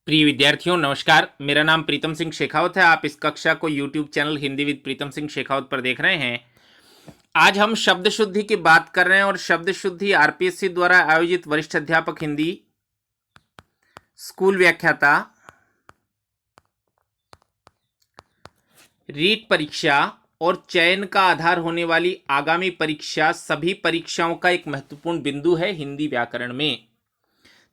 प्रिय विद्यार्थियों नमस्कार। मेरा नाम प्रीतम सिंह शेखावत है। आप इस कक्षा को YouTube channel Hindi with Pritam Singh Shekhawat पर देख रहे हैं। आज हम शब्द शुद्धि की बात कर रहे हैं और शब्द शुद्धि आरपीएससी द्वारा आयोजित वरिष्ठ अध्यापक हिंदी स्कूल व्याख्याता रीट परीक्षा और चयन का आधार होने वाली आगामी परीक्षा सभी परीक्षाओं का एक महत्वपूर्ण बिंदु है हिंदी व्याकरण में।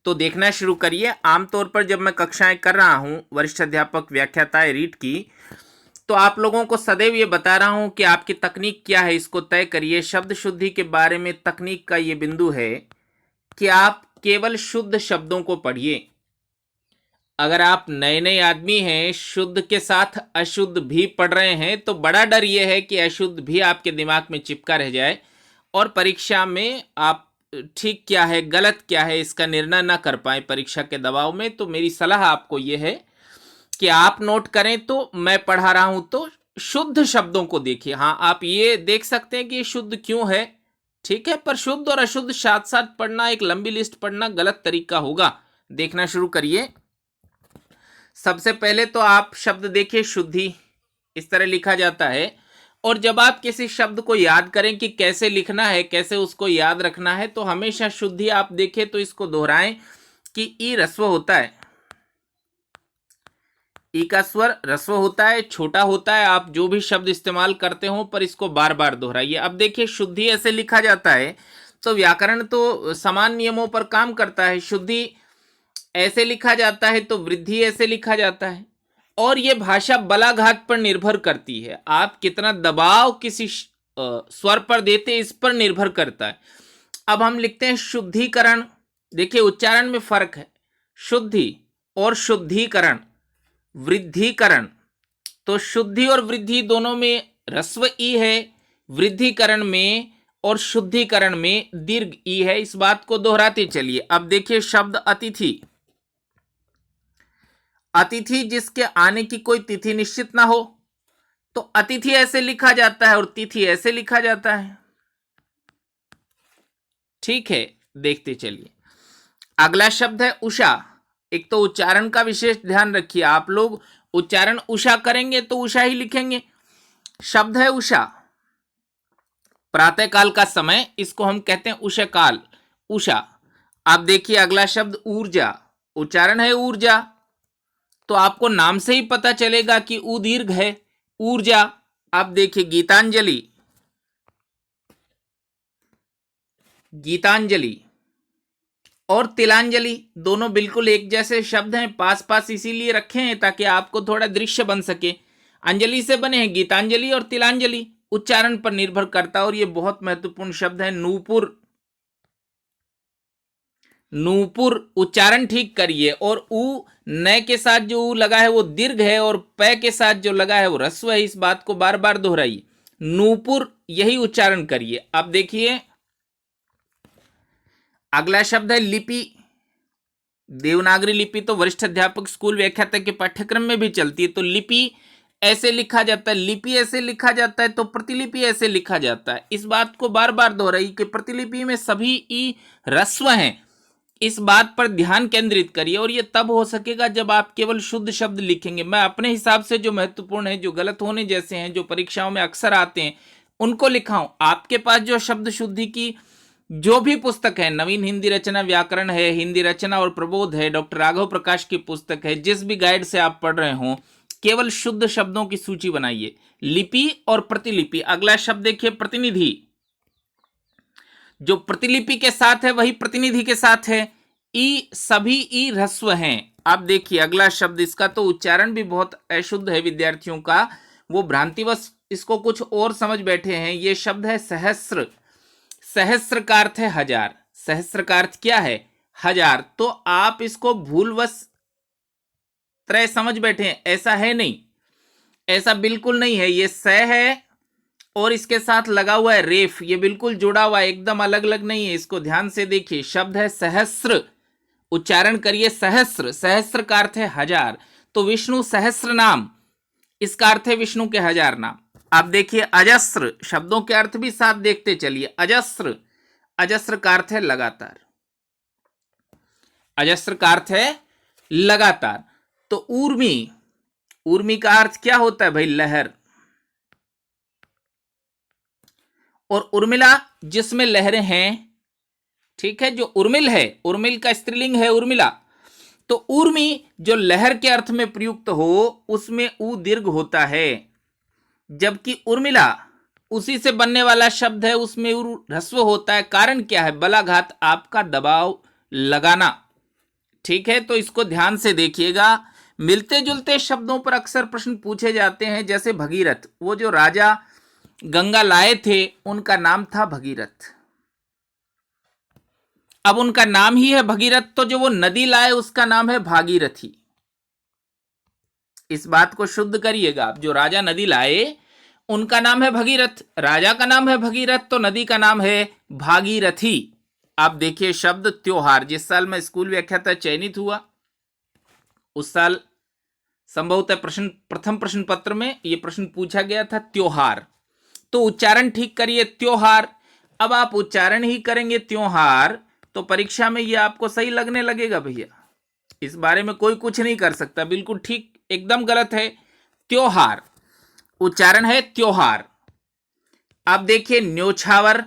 तो देखना शुरू करिए। आमतौर पर जब मैं कक्षाएं कर रहा हूं वरिष्ठ अध्यापक व्याख्याता रीट की, तो आप लोगों को सदैव ये बता रहा हूं कि आपकी तकनीक क्या है, इसको तय करिए। शब्द शुद्धि के बारे में तकनीक का ये बिंदु है कि आप केवल शुद्ध शब्दों को पढ़िए। अगर आप नए नए आदमी हैं, शुद्ध के साथ अशुद्ध भी पढ़ रहे हैं, तो बड़ा डर यह है कि अशुद्ध भी आपके दिमाग में चिपका रह जाए और परीक्षा में आप ठीक क्या है गलत क्या है इसका निर्णय ना कर पाए परीक्षा के दबाव में। तो मेरी सलाह आपको यह है कि आप नोट करें। तो मैं पढ़ा रहा हूं तो शुद्ध शब्दों को देखिए। हाँ, आप ये देख सकते हैं कि ये शुद्ध क्यों है, ठीक है, पर शुद्ध और अशुद्ध साथ साथ पढ़ना, एक लंबी लिस्ट पढ़ना गलत तरीका होगा। देखना शुरू करिए। सबसे पहले तो आप शब्द देखिए शुद्धि, इस तरह लिखा जाता है। और जब आप किसी शब्द को याद करें कि कैसे लिखना है, कैसे उसको याद रखना है, तो हमेशा शुद्धि आप देखें तो इसको दोहराएं कि ई ह्रस्व होता है, ई का स्वर ह्रस्व होता है, छोटा होता है। आप जो भी शब्द इस्तेमाल करते हो पर इसको बार बार दोहराइए। अब देखिए शुद्धि ऐसे लिखा जाता है, तो व्याकरण तो समान नियमों पर काम करता है। शुद्धि ऐसे लिखा जाता है तो वृद्धि ऐसे लिखा जाता है। और ये भाषा बलाघात पर निर्भर करती है। आप कितना दबाव किसी स्वर पर देते इस पर निर्भर करता है। अब हम लिखते हैं शुद्धिकरण। देखिए उच्चारण में फर्क है, शुद्धि और शुद्धिकरण, वृद्धिकरण। तो शुद्धि और वृद्धि दोनों में ह्रस्व ई है, वृद्धिकरण में और शुद्धिकरण में दीर्घ ई है। इस बात को दोहराते चलिए। अब देखिए शब्द अतिथि। अतिथि जिसके आने की कोई तिथि निश्चित ना हो, तो अतिथि ऐसे लिखा जाता है और तिथि ऐसे लिखा जाता है, ठीक है। देखते चलिए। अगला शब्द है उषा। एक तो उच्चारण का विशेष ध्यान रखिए। आप लोग उच्चारण उषा करेंगे तो उषा ही लिखेंगे। शब्द है उषा, प्रातःकाल का समय, इसको हम कहते हैं उषकाल, उषा। आप देखिए अगला शब्द ऊर्जा। उच्चारण है ऊर्जा, तो आपको नाम से ही पता चलेगा कि ऊ दीर्घ है, ऊर्जा। आप देखिए गीतांजलि, गीतांजलि और तिलांजलि दोनों बिल्कुल एक जैसे शब्द हैं, पास पास इसीलिए रखे हैं ताकि आपको थोड़ा दृश्य बन सके। अंजलि से बने हैं गीतांजलि और तिलांजलि, उच्चारण पर निर्भर करता है। और ये बहुत महत्वपूर्ण शब्द है नूपुर। नूपुर उच्चारण ठीक करिए। और ऊ न के साथ जो ऊ लगा है वो दीर्घ है और पै के साथ जो लगा है वो ह्रस्व है। इस बात को बार बार दोहराइए, नूपुर यही उच्चारण करिए। अब देखिए अगला शब्द है लिपि। देवनागरी लिपि तो वरिष्ठ अध्यापक स्कूल व्याख्याता के पाठ्यक्रम में भी चलती है। तो लिपि ऐसे लिखा जाता है, लिपि ऐसे लिखा जाता है, तो प्रतिलिपि ऐसे लिखा जाता है। इस बात को बार बार दोहराइए कि प्रतिलिपि में सभी ई ह्रस्व हैं। इस बात पर ध्यान केंद्रित करिए और ये तब हो सकेगा जब आप केवल शुद्ध शब्द लिखेंगे। मैं अपने हिसाब से जो महत्वपूर्ण है, जो गलत होने जैसे हैं, जो परीक्षाओं में अक्सर आते हैं, उनको लिखाऊं। आपके पास जो शब्द शुद्धि की जो भी पुस्तक है, नवीन हिंदी रचना व्याकरण है, हिंदी रचना और प्रबोध है, डॉक्टर राघव प्रकाश की पुस्तक है, जिस भी गाइड से आप पढ़ रहे हो, केवल शुद्ध शब्दों की सूची बनाइए, लिपि और प्रतिलिपि। अगला शब्द देखिए प्रतिनिधि। जो प्रतिलिपि के साथ है वही प्रतिनिधि के साथ है। ई सभी ई ह्रस्व हैं। अब देखिए अगला शब्द, इसका तो उच्चारण भी बहुत अशुद्ध है विद्यार्थियों का, वो भ्रांतिवश इसको कुछ और समझ बैठे हैं। ये शब्द है सहस्र। सहस्र का अर्थ है हजार। सहस्र का अर्थ क्या है? हजार। तो आप इसको भूलवश त्रय समझ बैठे हैं, ऐसा है नहीं, ऐसा बिल्कुल नहीं है। ये स है और इसके साथ लगा हुआ है रेफ, ये बिल्कुल जुड़ा हुआ है, एकदम अलग अलग नहीं है। इसको ध्यान से देखिए। शब्द है सहस्र, उच्चारण करिए सहस्र। सहस्र का अर्थ है हजार। तो विष्णु सहस्र नाम, इसका अर्थ है विष्णु के हजार नाम। आप देखिए अजस्र, शब्दों के अर्थ भी साथ देखते चलिए। अजस्र, अजस्र का अर्थ है लगातार। अजस्र का अर्थ है लगातार। तो ऊर्मी, ऊर्मी का अर्थ क्या होता है भाई? लहर। और उर्मिला जिसमें लहरें हैं, ठीक है, जो उर्मिल है, उर्मिल का स्त्रीलिंग है उर्मिला। तो ऊर्मी जो लहर के अर्थ में प्रयुक्त हो उसमें ऊ दीर्घ होता है, जबकि उर्मिला उसी से बनने वाला शब्द है, उसमें ऊ ह्रस्व होता है। कारण क्या है? बलाघात, आपका दबाव लगाना। ठीक है, तो इसको ध्यान से देखिएगा। मिलते जुलते शब्दों पर अक्सर प्रश्न पूछे जाते हैं, जैसे भगीरथ, वो जो राजा गंगा लाए थे उनका नाम था भगीरथ। अब उनका नाम ही है भगीरथ, तो जो वो नदी लाए उसका नाम है भागीरथी। इस बात को शुद्ध करिएगा आप। जो राजा नदी लाए उनका नाम है भगीरथ, राजा का नाम है भगीरथ, तो नदी का नाम है भागीरथी। आप देखिए शब्द त्योहार, जिस साल मैं स्कूल व्याख्याता चयनित हुआ उस साल संभवतः प्रथम प्रश्न पत्र में यह प्रश्न पूछा गया था, त्योहार। तो उच्चारण ठीक करिए, त्योहार। अब आप उच्चारण ही करेंगे त्योहार तो परीक्षा में यह आपको सही लगने लगेगा भैया। इस बारे में कोई कुछ नहीं कर सकता, बिल्कुल ठीक एकदम गलत है। त्योहार उच्चारण है त्योहार। अब देखिए न्योछावर,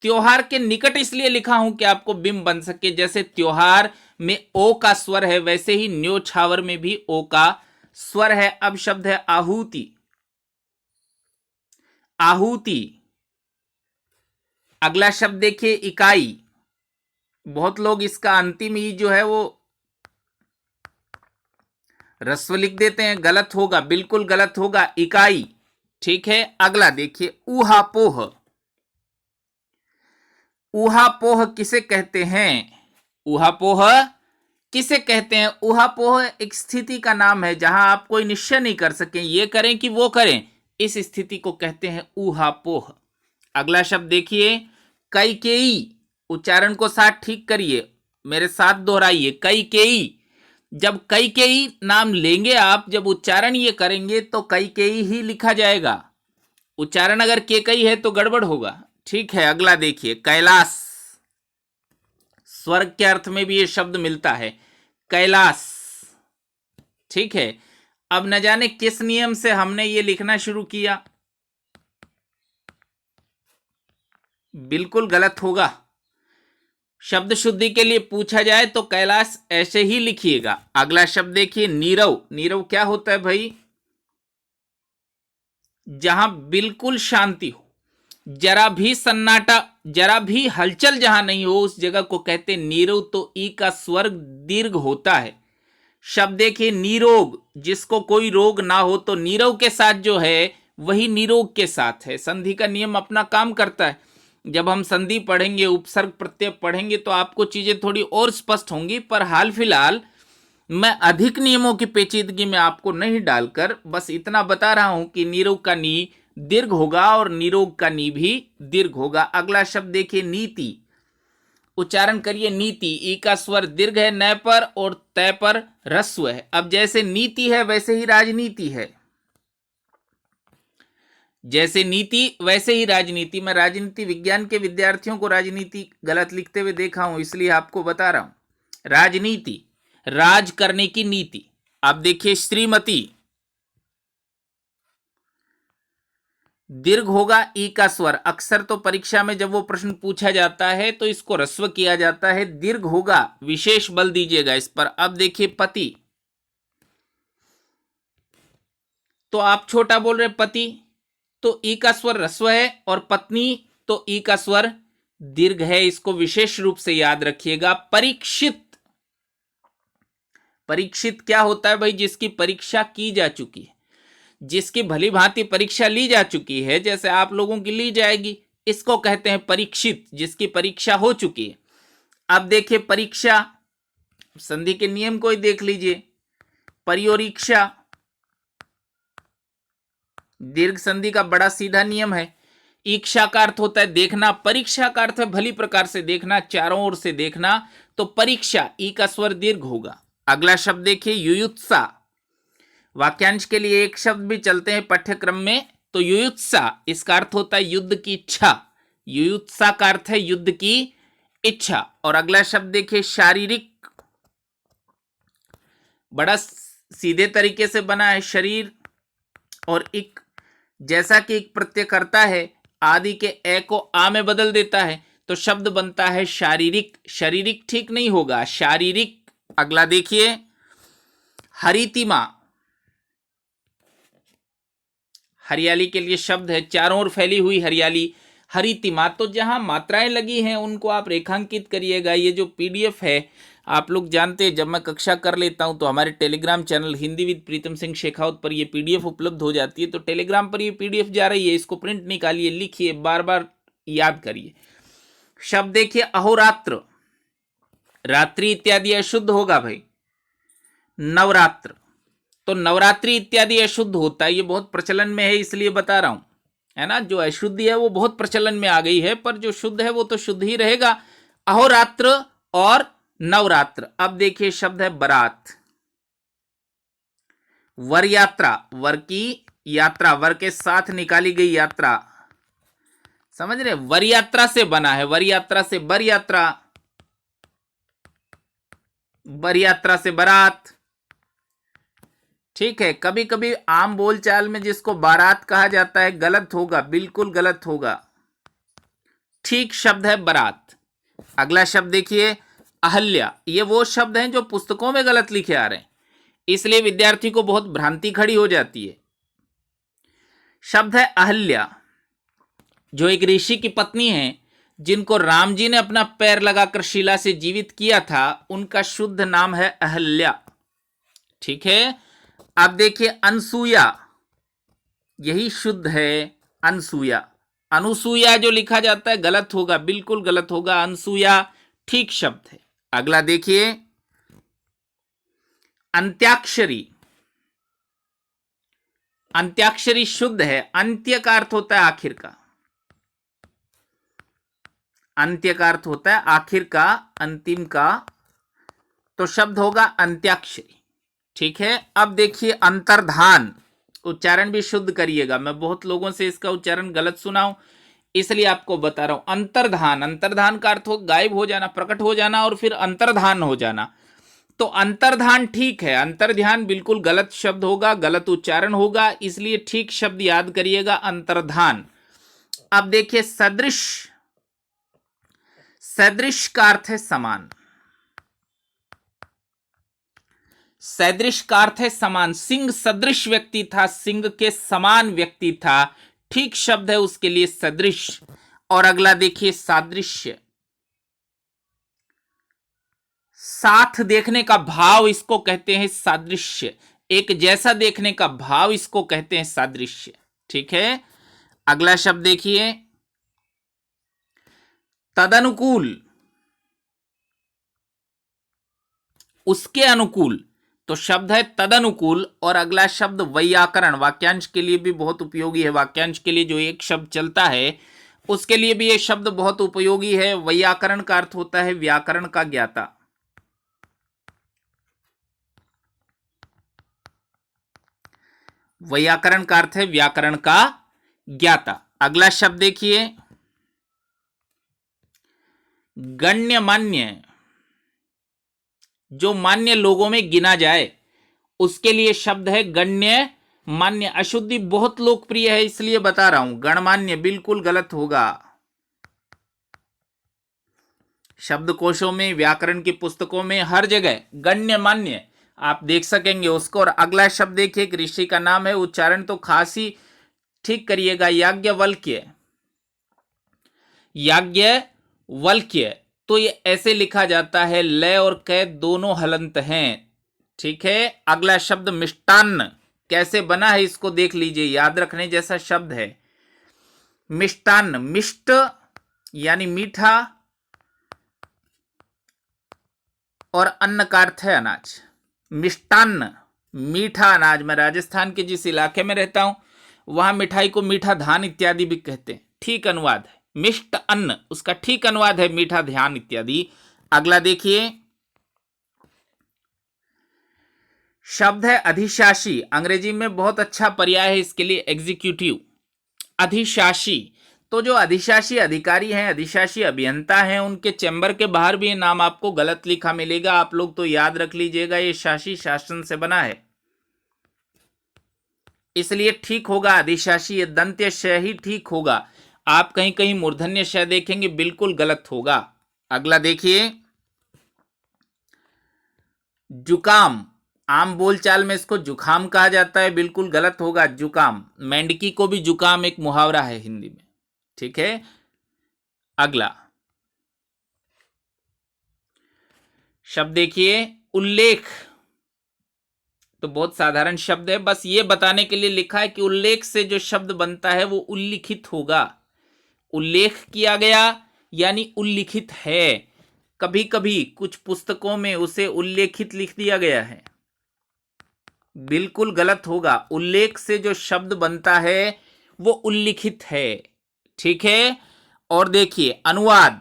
त्योहार के निकट इसलिए लिखा हूं कि आपको बिंब बन सके। जैसे त्योहार में ओ का स्वर है, वैसे ही न्योछावर में भी ओ का स्वर है। अब शब्द है आहूति, आहूति। अगला शब्द देखिए इकाई। बहुत लोग इसका अंतिम ई जो है वो ह्रस्व लिख देते हैं, गलत होगा, बिल्कुल गलत होगा, इकाई। ठीक है, अगला देखिए ऊहापोह। ऊहापोह किसे कहते हैं? ऊहापोह किसे कहते हैं? ऊहापोह एक स्थिति का नाम है जहां आप कोई निश्चय नहीं कर सकें, ये करें कि वो करें, इस स्थिति को कहते हैं ऊहापोह। अगला शब्द देखिए कैकेयी। उच्चारण को साथ ठीक करिए, मेरे साथ दोहराइए, कैकेयी। जब कैकेयी नाम लेंगे आप, जब उच्चारण ये करेंगे तो कैकेयी ही लिखा जाएगा। उच्चारण अगर केकई है तो गड़बड़ होगा। ठीक है, अगला देखिए कैलाश। स्वर्ग के अर्थ में भी ये शब्द मिलता है, कैलाश। ठीक है, अब न जाने किस नियम से हमने ये लिखना शुरू किया, बिल्कुल गलत होगा। शब्द शुद्धि के लिए पूछा जाए तो कैलाश ऐसे ही लिखिएगा। अगला शब्द देखिए नीरव। नीरव क्या होता है भाई? जहां बिल्कुल शांति हो, जरा भी सन्नाटा, जरा भी हलचल जहां नहीं हो, उस जगह को कहते नीरव। तो ई का स्वर दीर्घ होता है। शब्द देखिए निरोग, जिसको कोई रोग ना हो, तो नीरव के साथ जो है वही निरोग के साथ है। संधि का नियम अपना काम करता है। जब हम संधि पढ़ेंगे, उपसर्ग प्रत्यय पढ़ेंगे तो आपको चीजें थोड़ी और स्पष्ट होंगी, पर हाल फिलहाल मैं अधिक नियमों की पेचीदगी में आपको नहीं डालकर बस इतना बता रहा हूं कि नीरोग का नी दीर्घ होगा और निरोग का नी भी दीर्घ होगा। अगला शब्द देखिए नीति। उच्चारण करिए नीति। ई का स्वर दीर्घ है न पर और तय पर ह्रस्व है। अब जैसे नीति है वैसे ही राजनीति है, जैसे नीति वैसे ही राजनीति। मैं राजनीति विज्ञान के विद्यार्थियों को राजनीति गलत लिखते हुए देखा हूं, इसलिए आपको बता रहा हूं। राजनीति, राज करने की नीति। अब देखिए श्रीमती, दीर्घ होगा ई का स्वर। अक्सर तो परीक्षा में जब वो प्रश्न पूछा जाता है तो इसको ह्रस्व किया जाता है, दीर्घ होगा, विशेष बल दीजिएगा इस पर। अब देखिए पति, तो आप छोटा बोल रहे पति, तो ई का स्वर ह्रस्व है, और पत्नी तो ई का स्वर दीर्घ है। इसको विशेष रूप से याद रखिएगा। परीक्षित, परीक्षित क्या होता है भाई? जिसकी परीक्षा की जा चुकी है, जिसकी भली भांति परीक्षा ली जा चुकी है, जैसे आप लोगों की ली जाएगी, इसको कहते हैं परीक्षित, जिसकी परीक्षा हो चुकी है। अब देखिए परीक्षा, संधि के नियम को ही देख लीजिए। परियोरीक्षा, दीर्घ संधि का बड़ा सीधा नियम है। इच्छा का अर्थ होता है देखना, परीक्षा का अर्थ है भली प्रकार से देखना, चारों ओर से देखना। तो परीक्षा, ई का स्वर दीर्घ होगा। अगला शब्द देखिए युयुत्सा। वाक्यांश के लिए एक शब्द भी चलते हैं पाठ्यक्रम में, तो युयुत्सा, इसका अर्थ होता है युद्ध की इच्छा। युयुत्सा का अर्थ है युद्ध की इच्छा। और अगला शब्द देखिए शारीरिक। बड़ा सीधे तरीके से बना है शरीर, और इक जैसा कि एक प्रत्यय करता है आदि के ए को आ में बदल देता है तो शब्द बनता है शारीरिक। शारीरिक ठीक नहीं होगा, शारीरिक। अगला देखिए, हरितिमा, हरियाली के लिए शब्द है, चारों ओर फैली हुई हरियाली, हरितिमा। तो जहां मात्राएं लगी हैं उनको आप रेखांकित करिएगा। ये जो पीडीएफ है आप लोग जानते हैं, जब मैं कक्षा कर लेता हूं तो हमारे Telegram channel Hindi with Pritam Singh Shekhawat पर ये पीडीएफ उपलब्ध हो जाती है। तो टेलीग्राम पर ये पीडीएफ जा रही है, इसको प्रिंट निकालिए, लिखिए, बार बार याद करिए। शब्द देखिए, अहोरात्र, रात्रि इत्यादि अशुद्ध होगा भाई। नवरात्र, तो नवरात्रि इत्यादि अशुद्ध होता है, ये बहुत प्रचलन में है इसलिए बता रहा हूं, है ना। जो अशुद्धि है वो बहुत प्रचलन में आ गई है, पर जो शुद्ध है वो तो शुद्ध ही रहेगा। अहोरात्र और नवरात्र। अब देखिए शब्द है बारात, वर यात्रा, वर की यात्रा, वर के साथ निकाली गई यात्रा, समझ रहे, वर यात्रा से बना है, वर यात्रा से बर यात्रा, बर यात्रा से बारात। ठीक है, कभी कभी आम बोलचाल में जिसको बारात कहा जाता है गलत होगा, बिल्कुल गलत होगा। ठीक शब्द है बारात। अगला शब्द देखिए, अहल्या। ये वो शब्द हैं जो पुस्तकों में गलत लिखे आ रहे हैं, इसलिए विद्यार्थी को बहुत भ्रांति खड़ी हो जाती है। शब्द है अहल्या, जो एक ऋषि की पत्नी है जिनको राम जी ने अपना पैर लगाकर शिला से जीवित किया था, उनका शुद्ध नाम है अहल्या। ठीक है, अब देखिए अनसुया, यही शुद्ध है अनसुया। अनुसुया जो लिखा जाता है गलत होगा, बिल्कुल गलत होगा। अनसुया ठीक शब्द है। अगला देखिए, अंत्याक्षरी, अंत्याक्षरी शुद्ध है। अंत्य का अर्थ होता है आखिर का, अंत्य का अर्थ होता है आखिर का, अंतिम का, तो शब्द होगा अंत्याक्षरी। ठीक है, अब देखिए अंतर्धान, उच्चारण भी शुद्ध करिएगा, मैं बहुत लोगों से इसका उच्चारण गलत सुना हूं इसलिए आपको बता रहा हूं। अंतर्धान, अंतर्धान का अर्थ हो गायब हो जाना, प्रकट हो जाना, और फिर अंतर्धान हो जाना। तो अंतर्धान ठीक है, अंतर्ध्यान बिल्कुल गलत शब्द होगा, गलत उच्चारण होगा, इसलिए ठीक शब्द याद करिएगा, अंतर्धान। अब देखिए सदृश, सदृश का अर्थ है समान, सदृश का अर्थ है समान। सिंह सदृश व्यक्ति था, सिंह के समान व्यक्ति था, ठीक शब्द है उसके लिए सदृश। और अगला देखिए सादृश्य, साथ देखने का भाव इसको कहते हैं सादृश्य, एक जैसा देखने का भाव इसको कहते हैं सादृश्य। ठीक है, अगला शब्द देखिए तदनुकूल, उसके अनुकूल, तो शब्द है तदनुकूल। और अगला शब्द वैयाकरण, वाक्यांश के लिए भी बहुत उपयोगी है, वाक्यांश के लिए जो एक शब्द चलता है उसके लिए भी ये शब्द बहुत उपयोगी है। वैयाकरण का अर्थ होता है व्याकरण का ज्ञाता, वैयाकरण का अर्थ है व्याकरण का ज्ञाता। अगला शब्द देखिए गण्यमान्य, जो मान्य लोगों में गिना जाए उसके लिए शब्द है गण्य मान्य। अशुद्धि बहुत लोकप्रिय है इसलिए बता रहा हूं, गणमान्य बिल्कुल गलत होगा। शब्दकोशों में, व्याकरण की पुस्तकों में, हर जगह गण्यमान्य आप देख सकेंगे उसको। और अगला शब्द देखिए, एक ऋषि का नाम है, उच्चारण तो खास ही ठीक करिएगा, याज्ञवल्क्य, याज्ञवल्क्य। तो ये ऐसे लिखा जाता है, लय और कै दोनों हलंत हैं। ठीक है, अगला शब्द मिष्टान्न, कैसे बना है इसको देख लीजिए, याद रखने जैसा शब्द है। मिष्टान्न, मिष्ट यानी मीठा, और अन्न का अर्थ है अनाज। मिष्टान्न मीठा अनाज। मैं राजस्थान के जिस इलाके में रहता हूं वहां मिठाई को मीठा धान इत्यादि भी कहते हैं, ठीक अनुवाद है। मिष्ट अन्न उसका ठीक अनुवाद है मीठा ध्यान इत्यादि। अगला देखिए शब्द है अधिशासी, अंग्रेजी में बहुत अच्छा पर्याय है इसके लिए एग्जीक्यूटिव, अधिशासी। तो जो अधिशासी अधिकारी हैं, अधिशासी अभियंता हैं, उनके चैम्बर के बाहर भी ये नाम आपको गलत लिखा मिलेगा। आप लोग तो याद रख लीजिएगा, ये शासी शासन से बना है, इसलिए ठीक होगा अधिशासी, ये दंत्य श ही ठीक होगा। आप कहीं कहीं मूर्धन्य श देखेंगे, बिल्कुल गलत होगा। अगला देखिए, जुकाम, आम बोलचाल में इसको जुखाम कहा जाता है, बिल्कुल गलत होगा जुकाम। मेंढकी को भी जुकाम एक मुहावरा है हिंदी में, ठीक है। अगला शब्द देखिए, उल्लेख। तो बहुत साधारण शब्द है, बस ये बताने के लिए लिखा है कि उल्लेख से जो शब्द बनता है वो उल्लिखित होगा। उल्लेख किया गया यानी उल्लिखित है। कभी कभी कुछ पुस्तकों में उसे उल्लेखित लिख दिया गया है, बिल्कुल गलत होगा। उल्लेख से जो शब्द बनता है वो उल्लिखित है, ठीक है। और देखिए, अनुवाद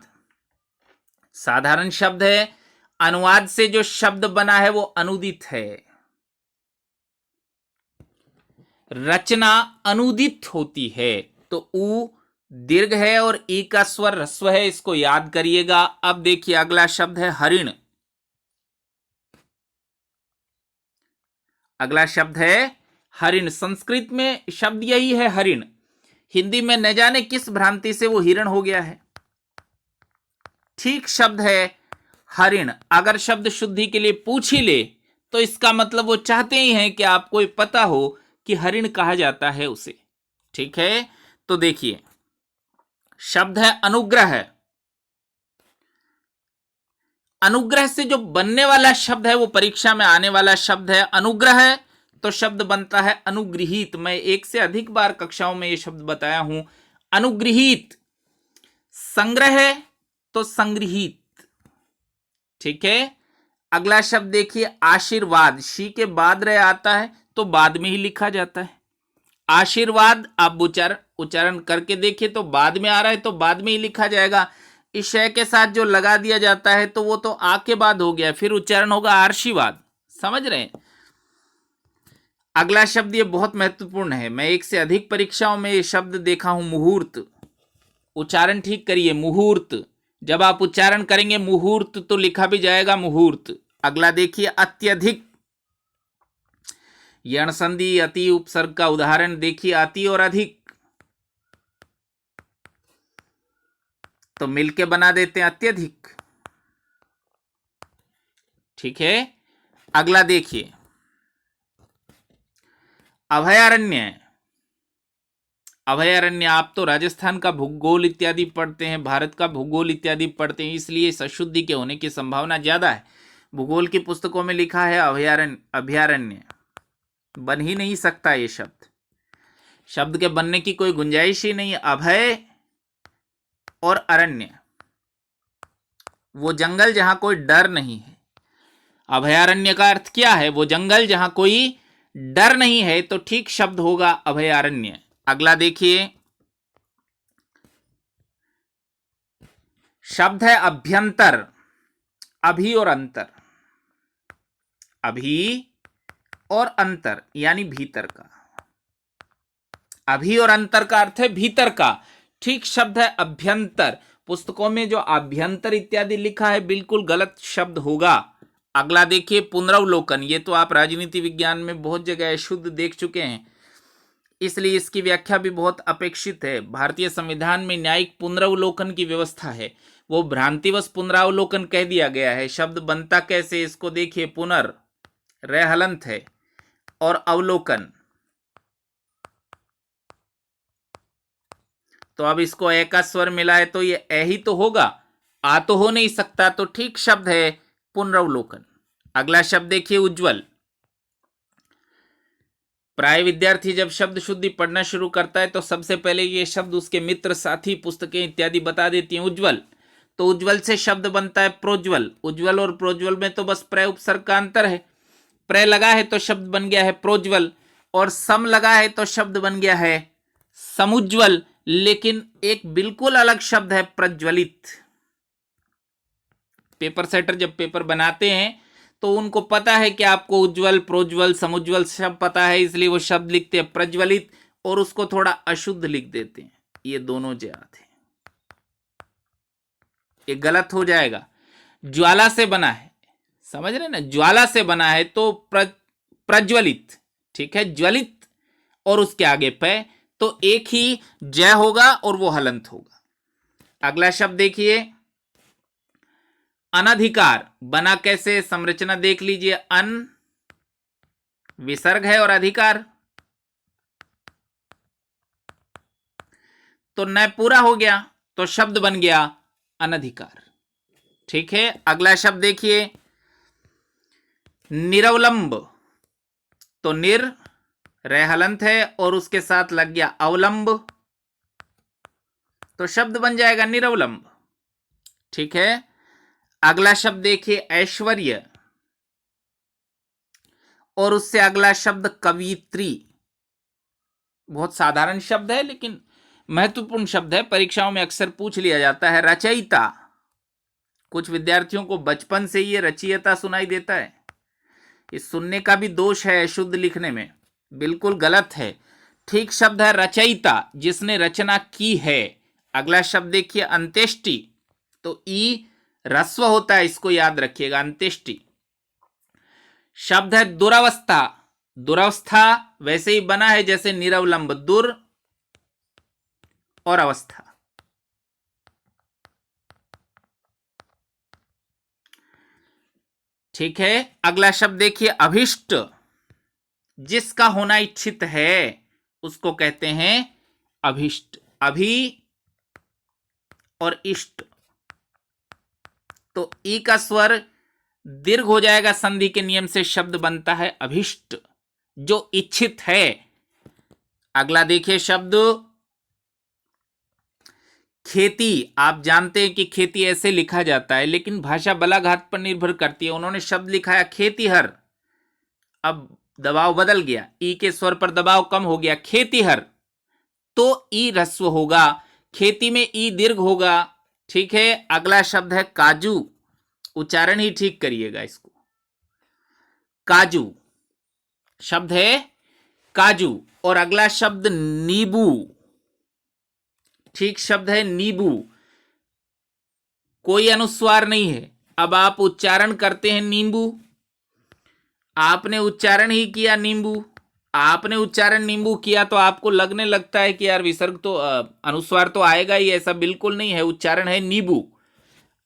साधारण शब्द है, अनुवाद से जो शब्द बना है वो अनुदित है। रचना अनुदित होती है, तो उ दीर्घ है और ई का स्वर ह्रस्व है, इसको याद करिएगा। अब देखिए, अगला शब्द है हरिण। अगला शब्द है हरिण। संस्कृत में शब्द यही है हरिण, हिंदी में न जाने किस भ्रांति से वो हिरण हो गया है। ठीक शब्द है हरिण। अगर शब्द शुद्धि के लिए पूछ ही ले तो इसका मतलब वो चाहते ही हैं कि आपको पता हो कि हरिण कहा जाता है उसे, ठीक है। तो देखिए, शब्द है अनुग्रह। अनुग्रह से जो बनने वाला शब्द है वो परीक्षा में आने वाला शब्द है अनुग्रह, तो शब्द बनता है अनुगृहीत। मैं एक से अधिक बार कक्षाओं में ये शब्द बताया हूं, अनुगृहीत। संग्रह तो संग्रहित, ठीक है। अगला शब्द देखिए, आशीर्वाद। शी के बाद रह आता है तो बाद में ही लिखा जाता है। आशीर्वाद आप उच्चारण करके देखिए तो बाद में आ रहा है तो बाद में ही लिखा जाएगा। इस शय के साथ जो लगा दिया जाता है तो वो तो आ के बाद हो गया, फिर उच्चारण होगा आशीर्वाद। समझ रहे हैं। अगला शब्द ये बहुत महत्वपूर्ण है, मैं एक से अधिक परीक्षाओं में ये शब्द देखा हूं, मुहूर्त। उच्चारण ठीक करिए, मुहूर्त। जब आप उच्चारण करेंगे मुहूर्त तो लिखा भी जाएगा मुहूर्त। अगला देखिए, अत्यधिक। यण संधि अति उपसर्ग का उदाहरण देखिए, अति और अधिक तो मिलके बना देते हैं अत्यधिक, ठीक है। अगला देखिए, अभयारण्य। अभयारण्य, आप तो राजस्थान का भूगोल इत्यादि पढ़ते हैं, भारत का भूगोल इत्यादि पढ़ते हैं, इसलिए अशुद्धि के होने की संभावना ज्यादा है। भूगोल की पुस्तकों में लिखा है अभयारण्य, अभयारण्य बन ही नहीं सकता। ये शब्द के बनने की कोई गुंजाइश ही नहीं है। अभय और अरण्य, वो जंगल जहां कोई डर नहीं है। अभयारण्य का अर्थ क्या है? वो जंगल जहां कोई डर नहीं है, तो ठीक शब्द होगा अभयारण्य। अगला देखिए, शब्द है अभ्यंतर। अभी और अंतर, अभी और अंतर यानी भीतर का। अभी और अंतर का अर्थ है भीतर का, ठीक शब्द है अभ्यंतर। पुस्तकों में जो अभ्यंतर इत्यादि लिखा है बिल्कुल गलत शब्द होगा। अगला देखिए, पुनरावलोकन। ये तो आप राजनीति विज्ञान में बहुत जगह शुद्ध देख चुके हैं, इसलिए इसकी व्याख्या भी बहुत अपेक्षित है। भारतीय संविधान में न्यायिक पुनरावलोकन की व्यवस्था है, वो भ्रांतिवश पुनरावलोकन कह दिया गया है। शब्द बनता कैसे, इसको देखिए, पुनर रे हलंत है और अवलोकन, तो अब इसको ए का स्वर मिला है तो ये ए ही तो होगा, आ तो हो नहीं सकता, तो ठीक शब्द है पुनरावलोकन। अगला शब्द देखिए, उज्ज्वल। प्राय विद्यार्थी जब शब्द शुद्धि पढ़ना शुरू करता है तो सबसे पहले ये शब्द उसके मित्र, साथी, पुस्तकें इत्यादि बता देती हैं। उज्ज्वल, तो उज्ज्वल से शब्द बनता है प्रोज्वल। उज्ज्वल और प्रोज्वल में तो बस प्रय उपसर्ग का अंतर है। प्रय लगा है तो शब्द बन गया है प्रोज्वल, और सम लगा है तो शब्द बन गया है समुज्वल। लेकिन एक बिल्कुल अलग शब्द है प्रज्वलित। पेपर सेटर जब पेपर बनाते हैं तो उनको पता है कि आपको उज्ज्वल, प्रोज्वल, समुज्वल सब पता है, इसलिए वो शब्द लिखते हैं प्रज्वलित और उसको थोड़ा अशुद्ध लिख देते हैं। ये दोनों ज्यादा थे, ये गलत हो जाएगा। ज्वाला से बना है, समझ रहे ना, ज्वाला से बना है तो प्रज्वलित, ठीक है, ज्वलित और उसके आगे पे, तो एक ही जय होगा और वो हलंत होगा। अगला शब्द देखिए, अनधिकार बना कैसे, संरचना देख लीजिए, अन विसर्ग है और अधिकार, तो न पूरा हो गया, तो शब्द बन गया अनधिकार। ठीक है, अगला शब्द देखिए, निरवलंब, तो निर रहलंत है और उसके साथ लग गया अवलंब, तो शब्द बन जाएगा निरवलंब। ठीक है, अगला शब्द देखिए, ऐश्वर्य, और उससे अगला शब्द कवित्री। बहुत साधारण शब्द है लेकिन महत्वपूर्ण शब्द है, परीक्षाओं में अक्सर पूछ लिया जाता है। रचयिता, कुछ विद्यार्थियों को बचपन से ये रचयिता सुनाई देता है, इस सुनने का भी दोष है, शुद्ध लिखने में बिल्कुल गलत है। ठीक शब्द है रचयिता, जिसने रचना की है। अगला शब्द देखिए, अंत्येष्टि, तो ई ह्रस्व होता है, इसको याद रखिएगा, अंत्येष्टि। शब्द है दुरावस्था, दुरावस्था वैसे ही बना है जैसे निरवलंब, दुर और अवस्था। ठीक है, अगला शब्द देखिए, अभिष्ट, जिसका होना इच्छित है उसको कहते हैं अभिष्ट। अभि और इष्ट, तो ई का स्वर दीर्घ हो जाएगा, संधि के नियम से शब्द बनता है अभिष्ट, जो इच्छित है। अगला देखिए शब्द खेती। आप जानते हैं कि खेती ऐसे लिखा जाता है, लेकिन भाषा बलाघात पर निर्भर करती है। उन्होंने शब्द लिखा है खेतीहर, अब दबाव बदल गया, ई के स्वर पर दबाव कम हो गया, खेतीहर, तो ई ह्रस्व होगा, खेती में ई दीर्घ होगा। ठीक है, अगला शब्द है काजू, उच्चारण ही ठीक करिएगा इसको, काजू शब्द है काजू। और अगला शब्द नींबू, ठीक शब्द है नींबू, कोई अनुस्वार नहीं है। अब आप उच्चारण करते हैं नींबू, आपने उच्चारण ही किया नींबू, आपने उच्चारण नींबू किया तो आपको लगने लगता है कि यार विसर्ग तो अनुस्वार तो आएगा ही, ऐसा बिल्कुल नहीं है, उच्चारण है नींबू।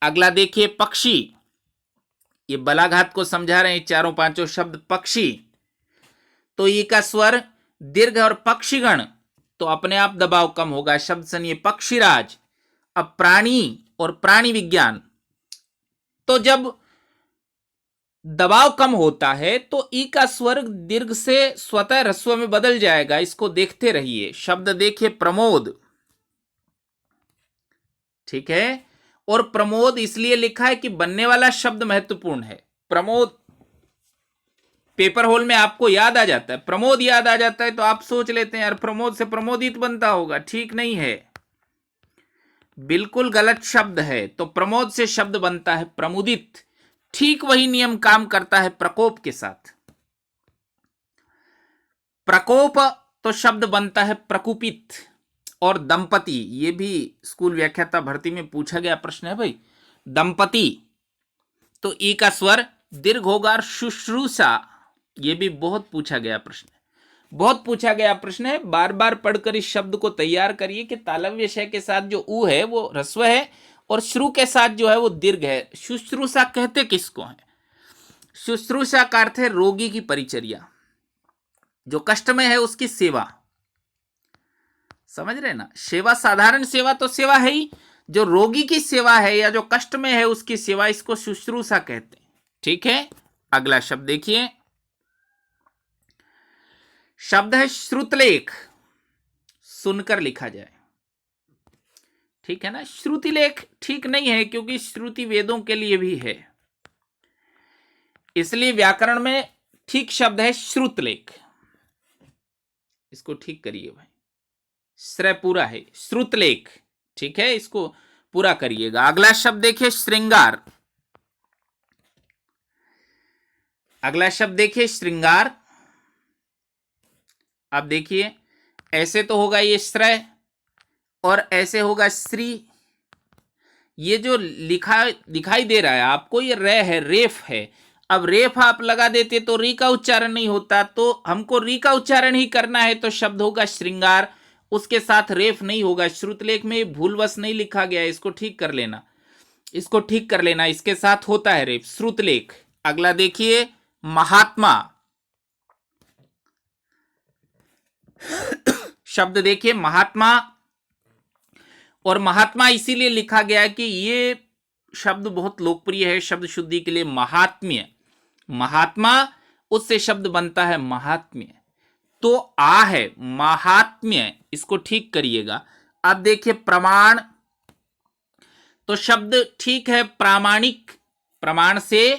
अगला देखिए पक्षी, ये बलाघात को समझा रहे हैं चारों पांचों शब्द। पक्षी, तो ई का स्वर दीर्घ और पक्षीगण, तो अपने आप दबाव कम होगा, शब्द सुनिए पक्षीराज। अब प्राणी और प्राणी विज्ञान, तो जब दबाव कम होता है तो ई का स्वर दीर्घ से स्वतः ह्रस्व में बदल जाएगा, इसको देखते रहिए। शब्द देखिए प्रमोद, ठीक है, और प्रमोद इसलिए लिखा है कि बनने वाला शब्द महत्वपूर्ण है। प्रमोद पेपर होल में आपको याद आ जाता है, प्रमोद याद आ जाता है तो आप सोच लेते हैं यार प्रमोद से प्रमोदित बनता होगा, ठीक नहीं है, बिल्कुल गलत शब्द है। तो प्रमोद से शब्द बनता है प्रमुदित। ठीक वही नियम काम करता है प्रकोप के साथ। प्रकोप, तो शब्द बनता है प्रकुपित। और दंपति, ये भी स्कूल व्याख्याता भर्ती में पूछा गया प्रश्न है भाई, दंपति, तो ई का स्वर दीर्घ होगा। और शुश्रूषा, ये भी बहुत पूछा गया प्रश्न है, बहुत पूछा गया प्रश्न है, बार बार पढ़कर इस शब्द को तैयार करिए कि तालव्य शय के साथ जो ऊ है वो ह्रस्व है और श्रु के साथ जो है वो दीर्घ है। शुश्रूषा कहते किसको है? शुश्रूषा का अर्थ है रोगी की परिचर्या, जो कष्ट में है उसकी सेवा, समझ रहे ना, सेवा साधारण सेवा तो सेवा है ही, जो रोगी की सेवा है या जो कष्ट में है उसकी सेवा, इसको शुश्रूषा कहते हैं। ठीक है, अगला शब्द देखिए, शब्द है श्रुतलेख, सुनकर लिखा जाए, ठीक है ना। श्रुतिलेख ठीक नहीं है क्योंकि श्रुति वेदों के लिए भी है, इसलिए व्याकरण में ठीक शब्द है श्रुतलेख, इसको ठीक करिए भाई, श्रेय पूरा है, श्रुतलेख, ठीक है, इसको पूरा करिएगा। अगला शब्द देखिए श्रृंगार, अगला शब्द देखिए श्रृंगार। अब देखिए ऐसे तो होगा ये श्रेय और ऐसे होगा श्री। ये जो लिखा दिखाई दे रहा है आपको, ये रे है, रेफ है। अब रेफ आप लगा देते तो री का उच्चारण नहीं होता, तो हमको री का उच्चारण ही करना है, तो शब्द होगा श्रृंगार। उसके साथ रेफ नहीं होगा। श्रुतलेख में भूलवश नहीं लिखा गया है, इसको ठीक कर लेना, इसको ठीक कर लेना। इसके साथ होता है रेफ, श्रुतलेख। अगला देखिए महात्मा। शब्द देखिए महात्मा, और महात्मा इसीलिए लिखा गया है कि ये शब्द बहुत लोकप्रिय है शब्द शुद्धि के लिए। महात्म्य, महात्मा, उससे शब्द बनता है महात्म्य। तो आ है महात्म्य, इसको ठीक करिएगा। अब देखिए प्रमाण, तो शब्द ठीक है प्रामाणिक, प्रमाण से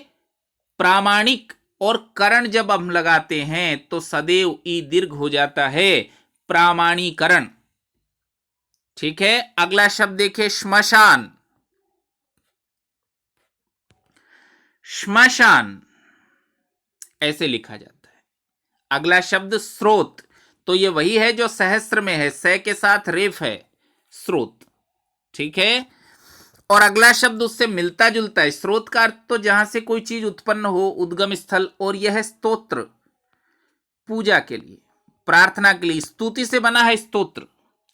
प्रामाणिक। और करण जब हम लगाते हैं तो सदैव ई दीर्घ हो जाता है, प्रामाणीकरण। ठीक है। अगला शब्द देखिए श्मशान। श्मशान ऐसे लिखा जाता है। अगला शब्द स्रोत, तो ये वही है जो सहस्त्र में है, स के साथ रेफ है, स्रोत। ठीक है। और अगला शब्द उससे मिलता जुलता है। स्रोत का अर्थ तो जहां से कोई चीज उत्पन्न हो, उद्गम स्थल। और यह है स्तोत्र, पूजा के लिए, प्रार्थना के लिए, स्तुति से बना है स्तोत्र।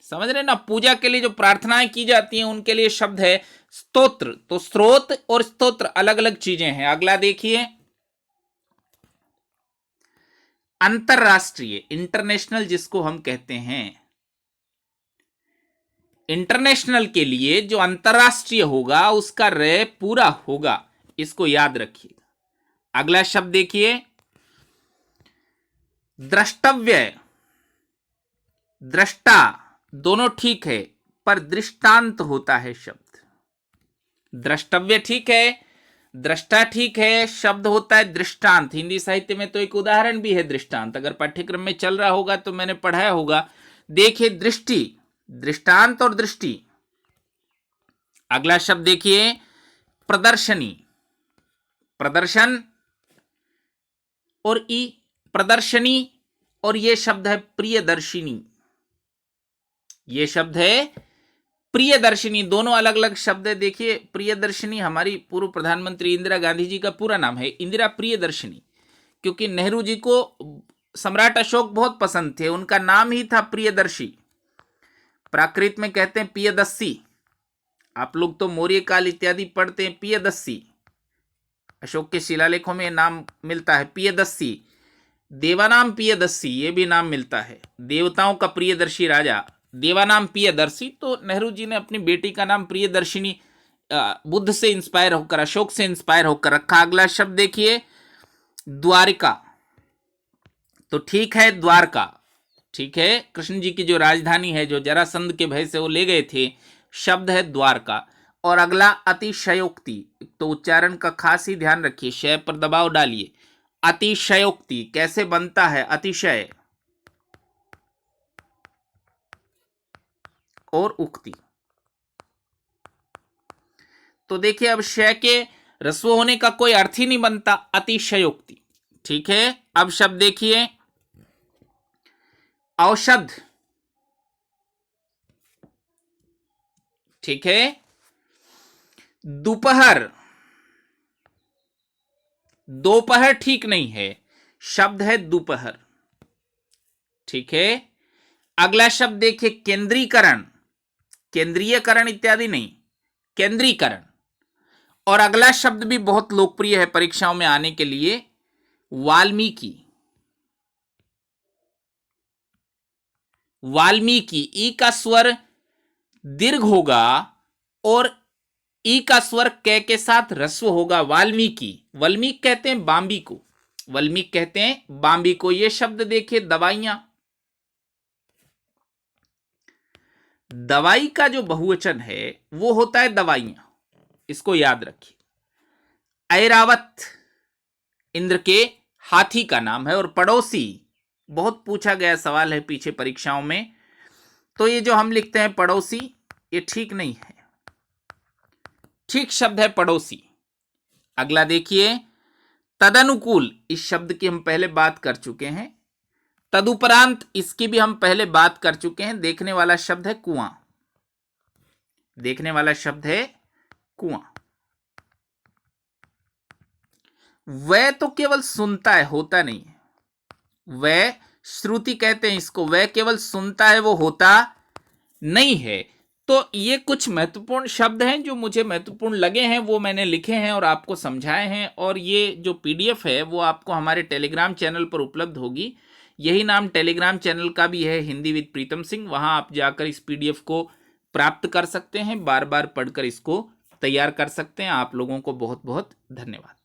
समझ रहे ना, पूजा के लिए जो प्रार्थनाएं की जाती हैं उनके लिए शब्द है स्तोत्र। तो स्रोत और स्तोत्र अलग अलग चीजें हैं। अगला देखिए अंतरराष्ट्रीय, इंटरनेशनल जिसको हम कहते हैं। इंटरनेशनल के लिए जो अंतरराष्ट्रीय होगा उसका रे पूरा होगा, इसको याद रखिएगा। अगला शब्द देखिए द्रष्टव्य। दृष्टा दोनों ठीक है, पर दृष्टांत होता है शब्द। द्रष्टव्य ठीक है, दृष्टा ठीक है, शब्द होता है दृष्टांत। हिंदी साहित्य में तो एक उदाहरण भी है दृष्टांत, अगर पाठ्यक्रम में चल रहा होगा तो मैंने पढ़ाया होगा। देखिए दृष्टि, दृष्टांत और दृष्टि। अगला शब्द देखिए प्रदर्शनी, प्रदर्शन और ई, प्रदर्शनी। और ये शब्द है प्रियदर्शिनी, ये शब्द है प्रियदर्शिनी। दोनों अलग अलग शब्द है। देखिए प्रियदर्शिनी हमारी पूर्व प्रधानमंत्री इंदिरा गांधी जी का पूरा नाम है, इंदिरा प्रियदर्शिनी, क्योंकि नेहरू जी को सम्राट अशोक बहुत पसंद थे, उनका नाम ही था प्रियदर्शी। प्राकृत में कहते हैं पियदस्सी, आप लोग तो मौर्य काल इत्यादि पढ़ते हैं, पियदस्सी। अशोक के शिलालेखों में नाम मिलता है पियदस्सी। देवानाम पियदस्सी, ये भी नाम मिलता है, देवताओं का प्रियदर्शी राजा, देवानाम प्रियदर्शी। तो नेहरू जी ने अपनी बेटी का नाम प्रियदर्शिनी बुद्ध से इंस्पायर होकर, अशोक से इंस्पायर होकर रखा। अगला शब्द देखिए द्वारिका, तो ठीक है द्वारका, ठीक है, कृष्ण जी की जो राजधानी है, जो जरासंध के भय से वो ले गए थे, शब्द है द्वारका। और अगला अतिशयोक्ति, तो उच्चारण का खास ही ध्यान रखिए, शय पर दबाव डालिए। अतिशयोक्ति कैसे बनता है, अतिशय और उक्ति। तो देखिए अब शय के ह्रस्व होने का कोई अर्थ ही नहीं बनता, अतिशयोक्ति। ठीक है। अब शब्द देखिए औषध, ठीक है। दोपहर, दोपहर ठीक नहीं है, शब्द है दोपहर, ठीक है। अगला शब्द देखिए केंद्रीकरण, केंद्रीयकरण इत्यादि नहीं, केंद्रीकरण। और अगला शब्द भी बहुत लोकप्रिय है परीक्षाओं में आने के लिए, वाल्मीकि, वाल्मीकि। ई का स्वर दीर्घ होगा और ई का स्वर क के साथ ह्रस्व होगा, वाल्मीकि। वाल्मीकि कहते हैं बाम्बी को, वाल्मीकि कहते हैं बाम्बी को। ये शब्द देखिए दवाइयां, दवाई का जो बहुवचन है वो होता है दवाइयां, इसको याद रखिए। ऐरावत इंद्र के हाथी का नाम है। और पड़ोसी बहुत पूछा गया सवाल है पीछे परीक्षाओं में, तो ये जो हम लिखते हैं पड़ोसी, ये ठीक नहीं है, ठीक शब्द है पड़ोसी। अगला देखिए तदनुकूल, इस शब्द की हम पहले बात कर चुके हैं। तदुपरांत, इसकी भी हम पहले बात कर चुके हैं। देखने वाला शब्द है कुआं, देखने वाला शब्द है कुआं। वह तो केवल सुनता है, होता नहीं है। वह श्रुति कहते हैं इसको, वह केवल सुनता है, वो होता नहीं है। तो ये कुछ महत्वपूर्ण शब्द हैं जो मुझे महत्वपूर्ण लगे हैं, वो मैंने लिखे हैं और आपको समझाए हैं। और ये जो पीडीएफ है वो आपको हमारे टेलीग्राम चैनल पर उपलब्ध होगी। यही नाम टेलीग्राम चैनल का भी है, हिंदी विद प्रीतम सिंह। वहां आप जाकर इस पीडीएफ को प्राप्त कर सकते हैं, बार बार पढ़कर इसको तैयार कर सकते हैं। आप लोगों को बहुत बहुत धन्यवाद।